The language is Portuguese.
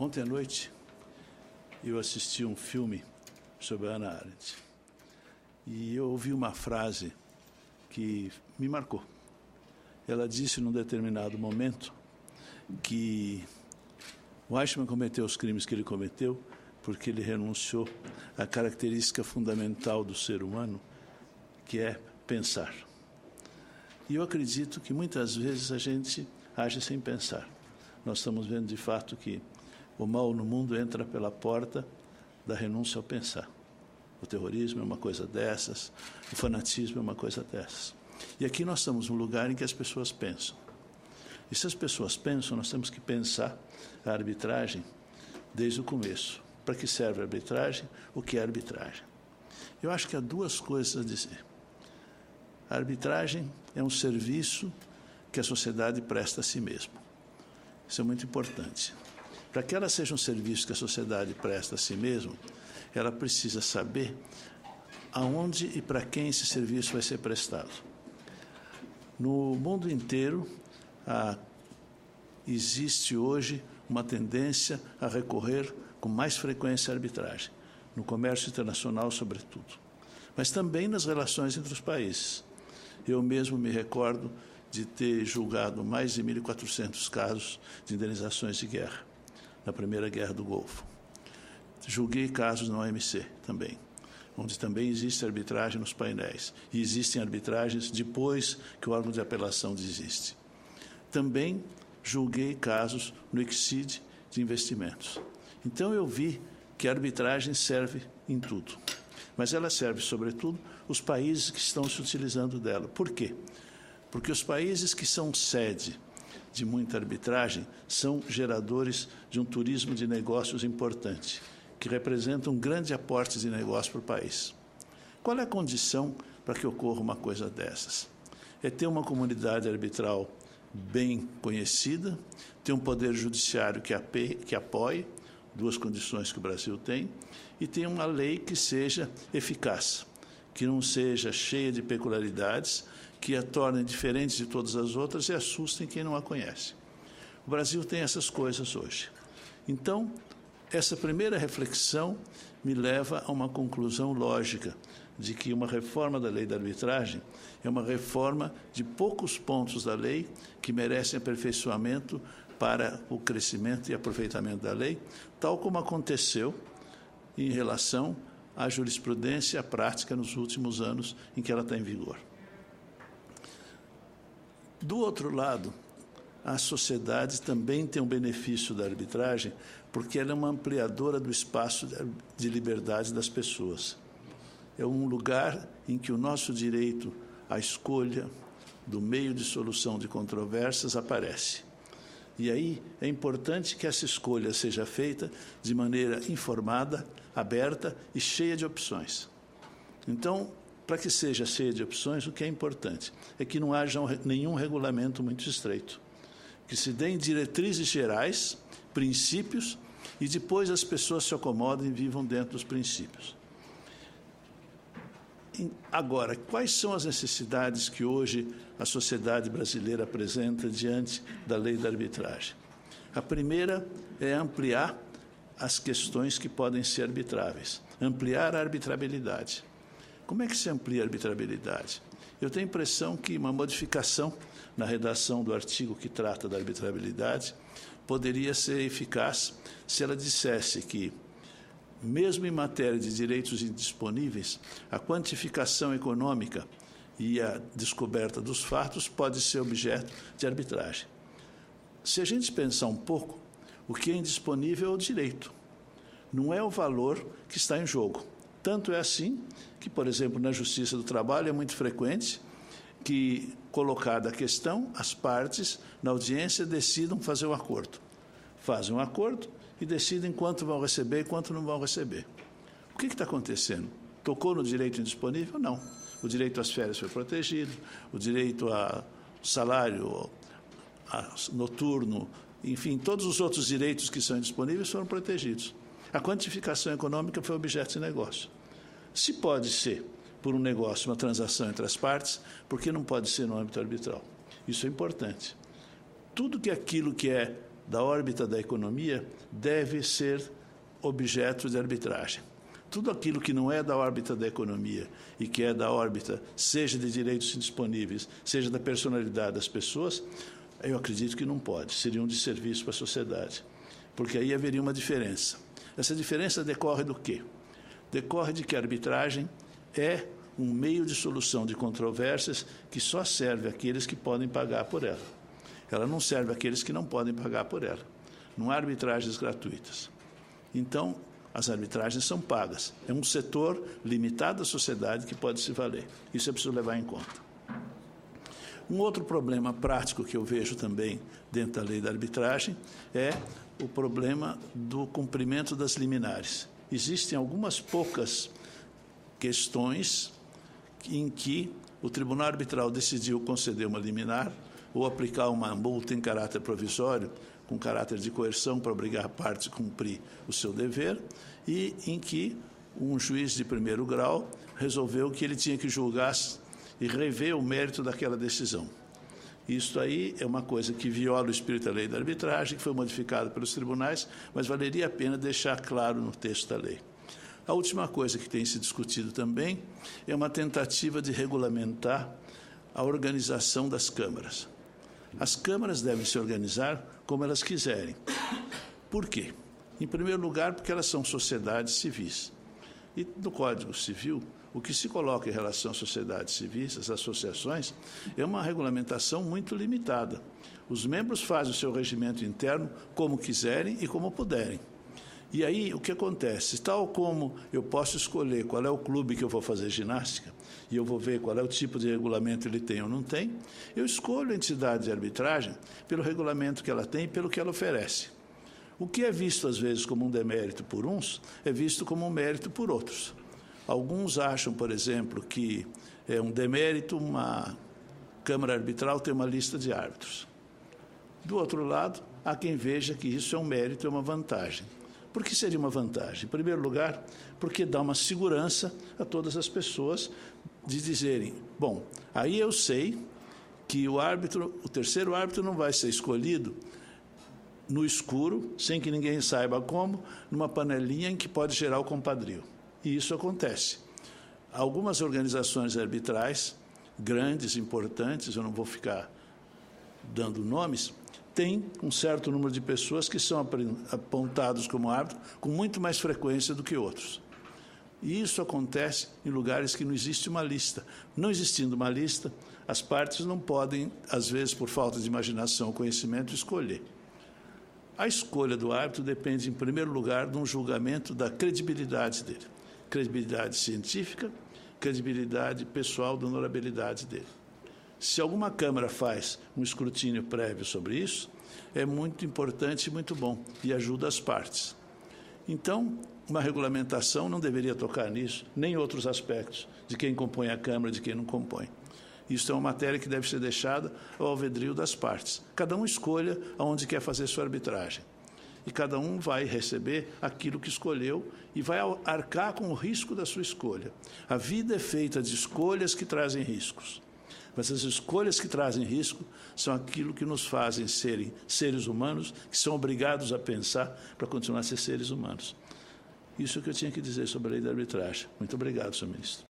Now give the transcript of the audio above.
Ontem à noite, eu assisti um filme sobre a Hannah Arendt. E eu ouvi uma frase que me marcou. Ela disse, num determinado momento, que o Eichmann cometeu os crimes que ele cometeu porque ele renunciou à característica fundamental do ser humano, que é pensar. E eu acredito que muitas vezes a gente age sem pensar. Nós estamos vendo, de fato, que o mal no mundo entra pela porta da renúncia ao pensar. O terrorismo é uma coisa dessas, o fanatismo é uma coisa dessas. E aqui nós estamos num lugar em que as pessoas pensam. E se as pessoas pensam, nós temos que pensar a arbitragem desde o começo. Para que serve a arbitragem? O que é arbitragem? Eu acho que há duas coisas a dizer. A arbitragem é um serviço que a sociedade presta a si mesma. Isso é muito importante. Para que ela seja um serviço que a sociedade presta a si mesma, ela precisa saber aonde e para quem esse serviço vai ser prestado. No mundo inteiro, existe hoje uma tendência a recorrer com mais frequência à arbitragem, no comércio internacional, sobretudo, mas também nas relações entre os países. Eu mesmo me recordo de ter julgado mais de 1.400 casos de indenizações de guerra, na Primeira Guerra do Golfo. Julguei casos na OMC também, onde também existe arbitragem nos painéis, e existem arbitragens depois que o órgão de apelação desiste. Também julguei casos no ICSID de investimentos. Então, eu vi que a arbitragem serve em tudo, mas ela serve, sobretudo, os países que estão se utilizando dela. Por quê? Porque os países que são sede de muita arbitragem são geradores de um turismo de negócios importante, que representa um grande aporte de negócio para o país. Qual é a condição para que ocorra uma coisa dessas? É ter uma comunidade arbitral bem conhecida, ter um poder judiciário que apoie, duas condições que o Brasil tem, e ter uma lei que seja eficaz, que não seja cheia de peculiaridades, que a tornem diferente de todas as outras e assustem quem não a conhece. O Brasil tem essas coisas hoje. Então, essa primeira reflexão me leva a uma conclusão lógica de que uma reforma da lei da arbitragem é uma reforma de poucos pontos da lei que merecem aperfeiçoamento para o crescimento e aproveitamento da lei, tal como aconteceu em relação à jurisprudência e à prática nos últimos anos em que ela está em vigor. Do outro lado, a sociedade também tem um benefício da arbitragem, porque ela é uma ampliadora do espaço de liberdade das pessoas. É um lugar em que o nosso direito à escolha do meio de solução de controvérsias aparece. E aí é importante que essa escolha seja feita de maneira informada, aberta e cheia de opções. Então, para que seja cheia de opções, o que é importante é que não haja nenhum regulamento muito estreito, que se deem diretrizes gerais, princípios, e depois as pessoas se acomodem e vivam dentro dos princípios. Agora, quais são as necessidades que hoje a sociedade brasileira apresenta diante da lei da arbitragem? A primeira é ampliar as questões que podem ser arbitráveis, ampliar a arbitrabilidade. Como é que se amplia a arbitrabilidade? Eu tenho a impressão que uma modificação na redação do artigo que trata da arbitrabilidade poderia ser eficaz se ela dissesse que, mesmo em matéria de direitos indisponíveis, a quantificação econômica e a descoberta dos fatos pode ser objeto de arbitragem. Se a gente pensar um pouco, o que é indisponível é o direito, não é o valor que está em jogo. Tanto é assim que, por exemplo, na Justiça do Trabalho é muito frequente que, colocada a questão, as partes, na audiência, decidam fazer um acordo. Fazem um acordo e decidem quanto vão receber e quanto não vão receber. O que está acontecendo? Tocou no direito indisponível? Não. O direito às férias foi protegido, o direito ao salário noturno, enfim, todos os outros direitos que são indisponíveis foram protegidos. A quantificação econômica foi objeto de negócio. Se pode ser por um negócio, uma transação entre as partes, por que não pode ser no âmbito arbitral? Isso é importante. Tudo que aquilo que é da órbita da economia deve ser objeto de arbitragem. Tudo aquilo que não é da órbita da economia e que é da órbita, seja de direitos indisponíveis, seja da personalidade das pessoas, eu acredito que não pode, seria um desserviço para a sociedade, porque aí haveria uma diferença. Essa diferença decorre do quê? Decorre de que a arbitragem é um meio de solução de controvérsias que só serve àqueles que podem pagar por ela. Ela não serve àqueles que não podem pagar por ela. Não há arbitragens gratuitas. Então, as arbitragens são pagas. É um setor limitado da sociedade que pode se valer. Isso é preciso levar em conta. Um outro problema prático que eu vejo também dentro da lei da arbitragem é o problema do cumprimento das liminares. Existem algumas poucas questões em que o Tribunal Arbitral decidiu conceder uma liminar ou aplicar uma multa em caráter provisório, com caráter de coerção para obrigar a parte a cumprir o seu dever, e em que um juiz de primeiro grau resolveu que ele tinha que julgar e rever o mérito daquela decisão. Isso aí é uma coisa que viola o espírito da lei da arbitragem, que foi modificada pelos tribunais, mas valeria a pena deixar claro no texto da lei. A última coisa que tem se discutido também é uma tentativa de regulamentar a organização das câmaras. As câmaras devem se organizar como elas quiserem. Por quê? Em primeiro lugar, porque elas são sociedades civis. E no Código Civil, o que se coloca em relação às sociedades civis, às associações, é uma regulamentação muito limitada. Os membros fazem o seu regimento interno como quiserem e como puderem. E aí, o que acontece? Tal como eu posso escolher qual é o clube que eu vou fazer ginástica, e eu vou ver qual é o tipo de regulamento ele tem ou não tem, eu escolho a entidade de arbitragem pelo regulamento que ela tem e pelo que ela oferece. O que é visto, às vezes, como um demérito por uns, é visto como um mérito por outros. Alguns acham, por exemplo, que é um demérito uma Câmara Arbitral ter uma lista de árbitros. Do outro lado, há quem veja que isso é um mérito, é uma vantagem. Por que seria uma vantagem? Em primeiro lugar, porque dá uma segurança a todas as pessoas de dizerem, bom, aí eu sei que o terceiro árbitro não vai ser escolhido no escuro, sem que ninguém saiba como, numa panelinha em que pode gerar o compadrio. E isso acontece. Algumas organizações arbitrais, grandes, importantes, eu não vou ficar dando nomes, tem um certo número de pessoas que são apontados como árbitro com muito mais frequência do que outros. E isso acontece em lugares que não existe uma lista. Não existindo uma lista, as partes não podem, às vezes, por falta de imaginação ou conhecimento, escolher. A escolha do árbitro depende, em primeiro lugar, de um julgamento da credibilidade dele. Credibilidade científica, credibilidade pessoal da honorabilidade dele. Se alguma Câmara faz um escrutínio prévio sobre isso, é muito importante e muito bom, e ajuda as partes. Então, uma regulamentação não deveria tocar nisso, nem em outros aspectos, de quem compõe a Câmara, de quem não compõe. Isso é uma matéria que deve ser deixada ao alvedrio das partes. Cada um escolha aonde quer fazer sua arbitragem. E cada um vai receber aquilo que escolheu e vai arcar com o risco da sua escolha. A vida é feita de escolhas que trazem riscos. Mas as escolhas que trazem risco são aquilo que nos fazem serem seres humanos, que são obrigados a pensar para continuar a ser seres humanos. Isso é o que eu tinha que dizer sobre a lei da arbitragem. Muito obrigado, senhor ministro.